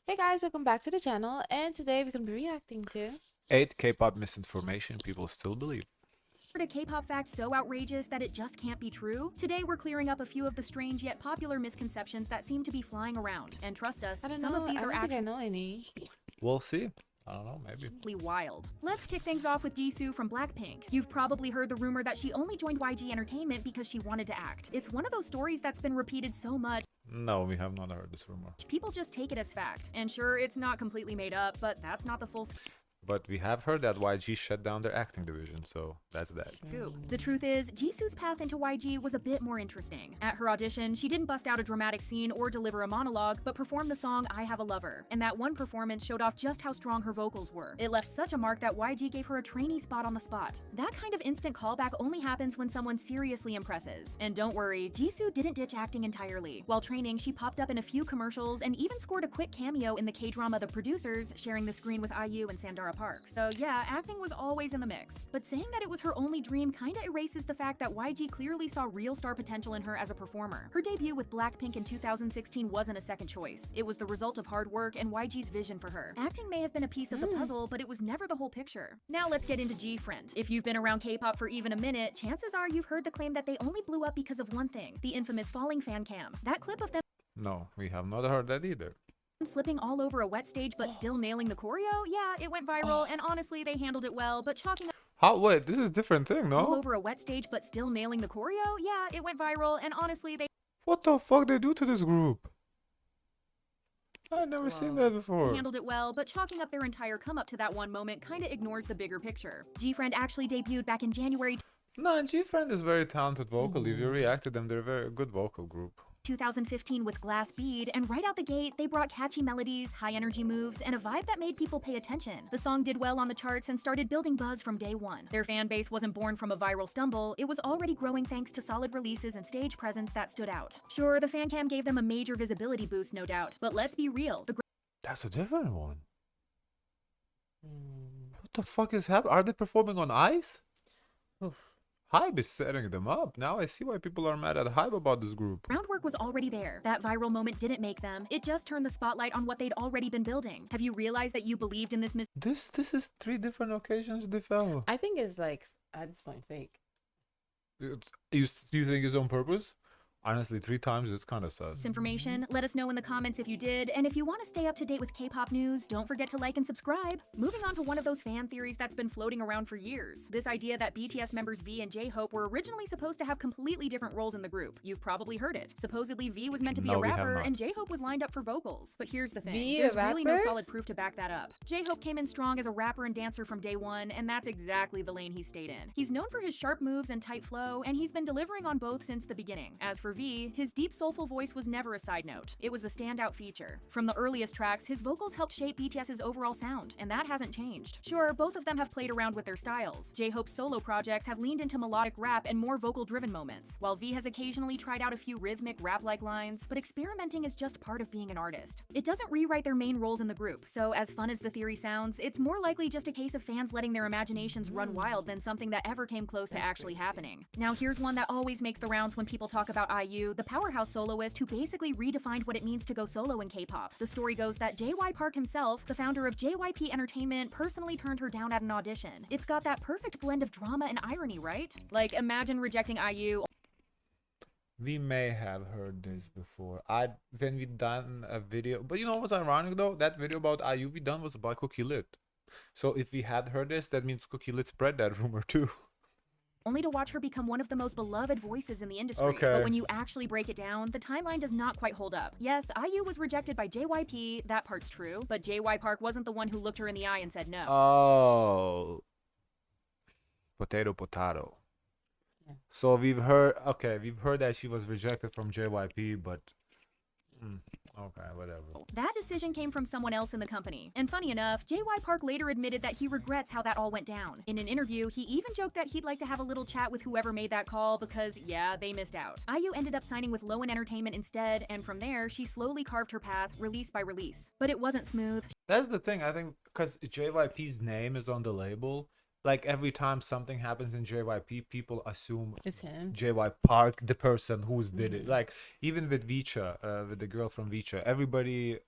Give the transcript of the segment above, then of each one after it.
Hey guys, welcome back to the channel, and today we're gonna be reacting to 8 K-pop misinformation people still believe. A K-pop fact so outrageous that it just can't be true? Today we're clearing up a few of the strange yet popular misconceptions that seem to be flying around. And trust us, I don't some know. of these I are don't think I actually know any. We'll see. I don't know, maybe. wild. Let's kick things off with Jisoo from Blackpink. You've probably heard the rumor that she only joined YG Entertainment because she wanted to act. It's one of those stories that's been repeated so much, No, we have not heard this rumor. people just take it as fact. And sure, it's not completely made up, but that's not the full But we have heard that YG shut down their acting division, so that's that. scoop. The truth is, Jisoo's path into YG was a bit more interesting. At her audition, she didn't bust out a dramatic scene or deliver a monologue, but performed the song I Have a Lover. And that one performance showed off just how strong her vocals were. It left such a mark that YG gave her a trainee spot on the spot. That kind of instant callback only happens when someone seriously impresses. And don't worry, Jisoo didn't ditch acting entirely. While training, she popped up in a few commercials and even scored a quick cameo in the K-drama The Producers, sharing the screen with IU and Sandara Park. So yeah, acting was always in the mix. But saying that it was her only dream kinda erases the fact that YG clearly saw real star potential in her as a performer. Her debut with Blackpink in 2016 wasn't a second choice. It was the result of hard work and YG's vision for her. Acting may have been a piece of the puzzle, but it was never the whole picture. Now let's get into G-Friend. If you've been around K-pop for even a minute, chances are you've heard the claim that they only blew up because of one thing, the infamous falling fan cam. That clip of them No, we have not heard that either. slipping all over a wet stage but still nailing the choreo? Yeah, it went viral, and honestly, they handled it well, but chalking How? Wait, this is a different thing, all no? over a wet stage but still nailing the choreo? Yeah, it went viral, and honestly, they What the fuck they do to this group? I've never seen that before. handled it well, but chalking up their entire come up to that one moment kinda ignores the bigger picture. G-Friend actually debuted back in January No, G-Friend is very talented vocally. If you react to them, they're a very good vocal group. 2015 with Glass Bead, and right out the gate, they brought catchy melodies, high energy moves, and a vibe that made people pay attention. The song did well on the charts and started building buzz from day one. Their fan base wasn't born from a viral stumble, it was already growing thanks to solid releases and stage presence that stood out. Sure, the fan cam gave them a major visibility boost, no doubt, but let's be real, the That's a different one. What the fuck is happening? Are they performing on ice? Oof. Hybe is setting them up. Now I see why people are mad at Hybe about this group. groundwork was already there. That viral moment didn't make them, it just turned the spotlight on what they'd already been building. Have you realized that you believed in this This is 3 different occasions they fell. I think it's like at this point fake. You think it's on purpose? Honestly, 3 times it's kind of sus. misinformation? Let us know in the comments if you did, and if you want to stay up to date with K-pop news, don't forget to like and subscribe. Moving on to one of those fan theories that's been floating around for years. This idea that BTS members V and J-Hope were originally supposed to have completely different roles in the group. You've probably heard it. Supposedly V was meant to be No, a we have rapper, not. and J-Hope was lined up for vocals. But here's the thing, V, a there's really no rapper? solid proof to back that up. J-Hope came in strong as a rapper and dancer from day one, and that's exactly the lane he stayed in. He's known for his sharp moves and tight flow, and he's been delivering on both since the beginning. As for V, his deep soulful voice was never a side note. It was a standout feature. From the earliest tracks, his vocals helped shape BTS's overall sound, and that hasn't changed. Sure, both of them have played around with their styles. J-Hope's solo projects have leaned into melodic rap and more vocal-driven moments, while V has occasionally tried out a few rhythmic rap-like lines, but experimenting is just part of being an artist. It doesn't rewrite their main roles in the group, so as fun as the theory sounds, it's more likely just a case of fans letting their imaginations run wild than something that ever came close to actually happening. Now here's one that always makes the rounds when people talk about IU, the powerhouse soloist who basically redefined what it means to go solo in K-pop. The story goes that JY Park himself, the founder of JYP Entertainment, personally turned her down at an audition. It's got that perfect blend of drama and irony, right? Like, imagine rejecting IU We may have heard this before. When we done a video, but you know what's ironic though? That video about IU we done was about Cookie Lit. So if we had heard this, that means Cookie Lit spread that rumor too. only to watch her become one of the most beloved voices in the industry. Okay. But when you actually break it down, the timeline does not quite hold up. Yes, IU was rejected by JYP, that part's true, but JY Park wasn't the one who looked her in the eye and said no. Oh. Potato. Yeah. So we've heard that she was rejected from JYP, but okay, whatever. That decision came from someone else in the company. And funny enough, JY Park later admitted that he regrets how that all went down. In an interview, he even joked that he'd like to have a little chat with whoever made that call because, yeah, they missed out. IU ended up signing with Lowen Entertainment instead, and from there, she slowly carved her path, release by release. But it wasn't smooth. That's the thing, I think, because JYP's name is on the label. Like every time something happens in JYP, people assume It's him. JY Park, the person who's did it. Like even with Vicha, with the girl from Vicha, everybody.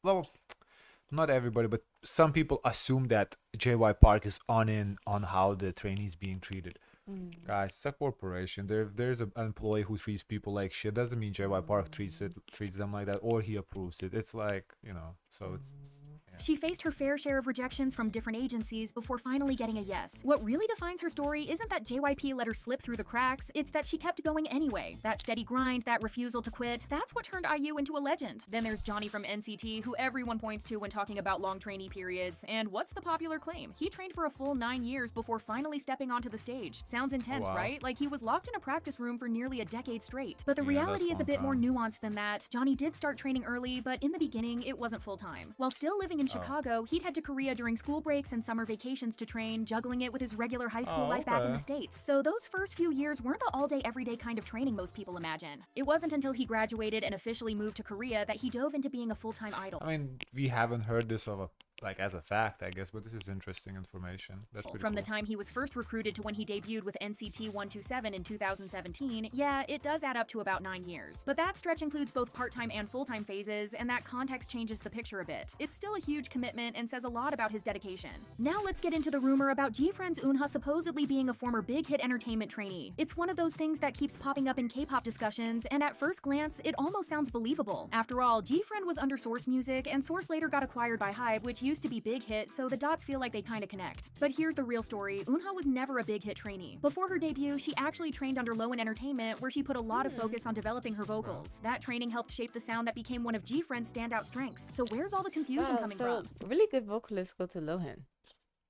Well, not everybody, but some people assume that JY Park is on how the trainees being treated. Guys, it's a corporation. There's an employee who treats people like shit. Doesn't mean JY Park treats them like that, or he approves it. It's like, so it's yeah. She faced her fair share of rejections from different agencies before finally getting a yes. What really defines her story isn't that JYP let her slip through the cracks, it's that she kept going anyway. That steady grind, that refusal to quit, that's what turned IU into a legend. Then there's Johnny from NCT, who everyone points to when talking about long trainee periods. And what's the popular claim? He trained for a full 9 years before finally stepping onto the stage. Sounds intense, Wow. right? Like he was locked in a practice room for nearly a decade straight. But the Yeah, reality that's is a bit more long nuanced than that. Johnny did start training early, but in the beginning, it wasn't full time. While still living in Chicago, he'd head to Korea during school breaks and summer vacations to train, juggling it with his regular high school life back in the States. So those first few years weren't the all-day, everyday kind of training most people imagine. It wasn't until he graduated and officially moved to Korea that he dove into being a full-time idol. I mean, we haven't heard this as a fact, I guess, but this is interesting information. That's pretty From cool. the time he was first recruited to when he debuted with NCT 127 in 2017, yeah, it does add up to about 9 years. But that stretch includes both part-time and full-time phases, and that context changes the picture a bit. It's still a huge commitment and says a lot about his dedication. Now let's get into the rumor about G-Friend's Eunha supposedly being a former big hit entertainment trainee. It's one of those things that keeps popping up in K-pop discussions, and at first glance, it almost sounds believable. After all, G-Friend was under Source Music, and Source later got acquired by Hybe, which used to be Big Hit, so the dots feel like they kinda connect. But here's the real story. Eunha was never a Big Hit trainee. Before her debut, she actually trained under Lowen Entertainment, where she put a lot of focus on developing her vocals. That training helped shape the sound that became one of G-Friend's standout strengths. So where's all the confusion coming from? Really good vocalists go to Lohan.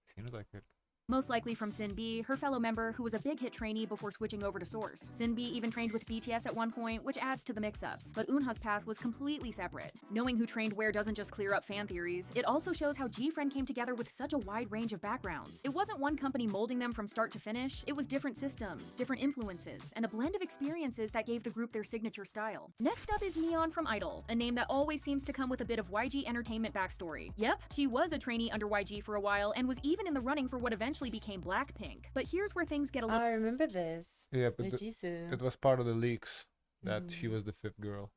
Seems like it. Most likely from Sinbi, her fellow member who was a Big Hit trainee before switching over to Source. Sinbi even trained with BTS at one point, which adds to the mix-ups, but Eunha's path was completely separate. Knowing who trained where doesn't just clear up fan theories, it also shows how G-Friend came together with such a wide range of backgrounds. It wasn't one company molding them from start to finish, it was different systems, different influences, and a blend of experiences that gave the group their signature style. Next up is Neon from Idol, a name that always seems to come with a bit of YG Entertainment backstory. Yep, she was a trainee under YG for a while and was even in the running for what eventually became Blackpink. But here's where things get a little— I remember this. Yeah, but With Jisoo. it was part of the leaks that she was the fifth girl.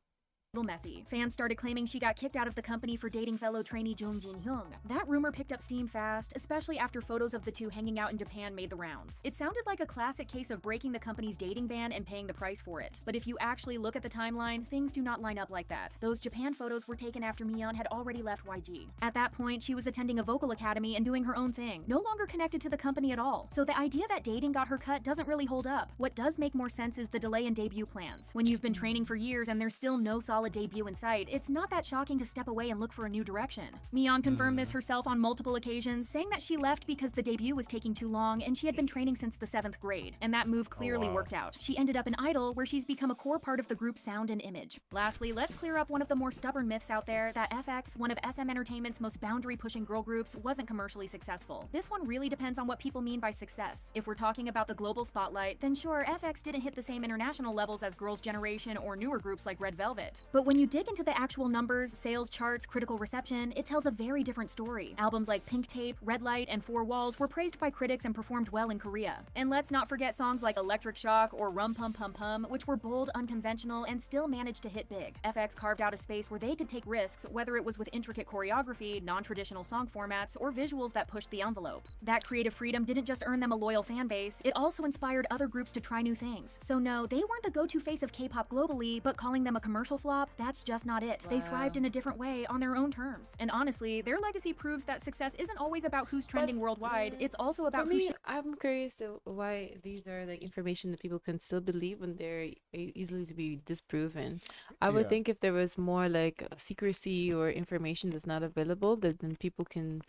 messy. Fans started claiming she got kicked out of the company for dating fellow trainee Jung Jin-hyung. That rumor picked up steam fast, especially after photos of the two hanging out in Japan made the rounds. It sounded like a classic case of breaking the company's dating ban and paying the price for it. But if you actually look at the timeline, things do not line up like that. Those Japan photos were taken after Mion had already left YG. At that point, she was attending a vocal academy and doing her own thing, no longer connected to the company at all. So the idea that dating got her cut doesn't really hold up. What does make more sense is the delay in debut plans. When you've been training for years and there's still no solid debut in sight, it's not that shocking to step away and look for a new direction. Mion confirmed this herself on multiple occasions, saying that she left because the debut was taking too long and she had been training since the 7th grade, and that move clearly worked out. She ended up in Idol, where she's become a core part of the group's sound and image. Lastly, let's clear up one of the more stubborn myths out there, that FX, one of SM Entertainment's most boundary-pushing girl groups, wasn't commercially successful. This one really depends on what people mean by success. If we're talking about the global spotlight, then sure, FX didn't hit the same international levels as Girls' Generation or newer groups like Red Velvet. But when you dig into the actual numbers, sales charts, critical reception, it tells a very different story. Albums like Pink Tape, Red Light, and Four Walls were praised by critics and performed well in Korea. And let's not forget songs like Electric Shock or Rum Pum Pum Pum, which were bold, unconventional, and still managed to hit big. FX carved out a space where they could take risks, whether it was with intricate choreography, non-traditional song formats, or visuals that pushed the envelope. That creative freedom didn't just earn them a loyal fan base, it also inspired other groups to try new things. So no, they weren't the go-to face of K-pop globally, but calling them a commercial flop, that's just not it. They thrived in a different way on their own terms. And honestly, their legacy proves that success isn't always about who's trending worldwide, it's also about For who me, I'm curious to why these are like information that people can still believe when they're easily to be disproven. I would Yeah. think if there was more like secrecy or information that's not available, that then people can,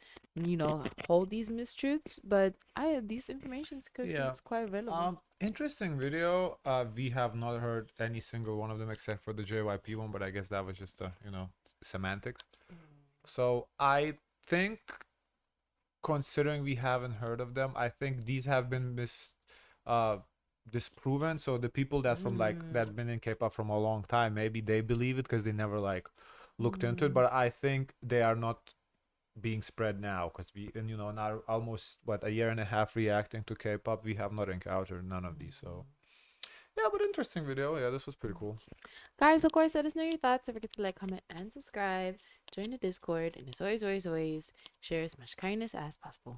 hold these mistruths. But these informations because Yeah. it's quite available. Interesting video. We have not heard any single one of them except for the JYP one, but I guess that was just semantics. So I think, considering we haven't heard of them, I think these have been disproven. So the people that from that been in K-pop from a long time, maybe they believe it because they never looked into it. But I think they are not being spread now because now almost a year and a half reacting to K-pop, we have not encountered none of these. So Yeah, but interesting video. Yeah, this was pretty cool. Guys, of course, let us know your thoughts. Don't forget to like, comment, and subscribe. Join the Discord. And as always, always, always, share as much kindness as possible.